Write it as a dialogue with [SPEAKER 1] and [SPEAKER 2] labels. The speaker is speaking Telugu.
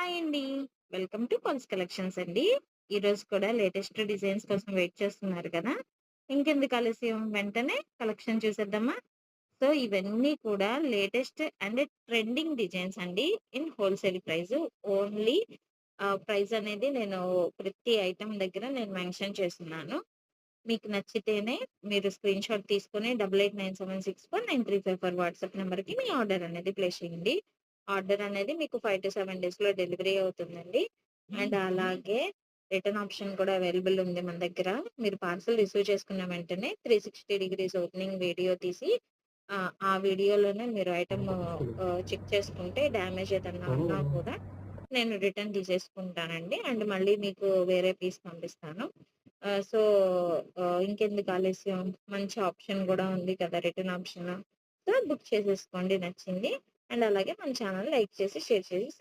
[SPEAKER 1] హాయ్ అండి. వెల్కమ్ టు పల్స్ కలెక్షన్స్ అండి. ఈరోజు కూడా లేటెస్ట్ డిజైన్స్ కోసం వెయిట్ చేస్తున్నారు కదా! ఇంకెందుకు ఆలస్యం వెంటనే కలెక్షన్ చూసేద్దామా? సో, ఇవన్నీ కూడా లేటెస్ట్ అండ్ ట్రెండింగ్ డిజైన్స్ అండి. In wholesale price. Only price అనేది నేను ప్రతి ఐటెమ్ దగ్గర నేను మెన్షన్ చేసున్నాను. మీకు నచ్చితేనే మీరు స్క్రీన్‌షాట్ తీసుకొని 8897649354 వాట్సాప్ నంబర్‌కి మీ ఆర్డర్ అనేది ప్లేస్ చేయండి. ఆర్డర్ అనేది మీకు 5-7 డేస్‌లో డెలివరీ అవుతుందండి. అండ్ అలాగే రిటర్న్ ఆప్షన్ కూడా అవైలబుల్ ఉంది మన దగ్గర. మీరు పార్సెల్ రిసీవ్ చేసుకున్న వెంటనే 360 డిగ్రీస్ ఓపెనింగ్ వీడియో తీసి ఆ వీడియోలోనే మీరు ఐటెమ్ చెక్ చేసుకుంటే డ్యామేజ్ ఏదన్నా ఉన్నా కూడా నేను రిటర్న్ తీసేసుకుంటానండి. అండ్ మళ్ళీ మీకు వేరే పీస్ పంపిస్తాను. సో, ఇంకెందుకు ఆలస్యం మంచి ఆప్షన్ గూడా ఉంది కదా! Return option. సో, బుక్ చేసేసుకోండి నచ్చింది. అండ్ అలాగే మన ఛానెల్ లైక్ చేసి, షేర్ చేసి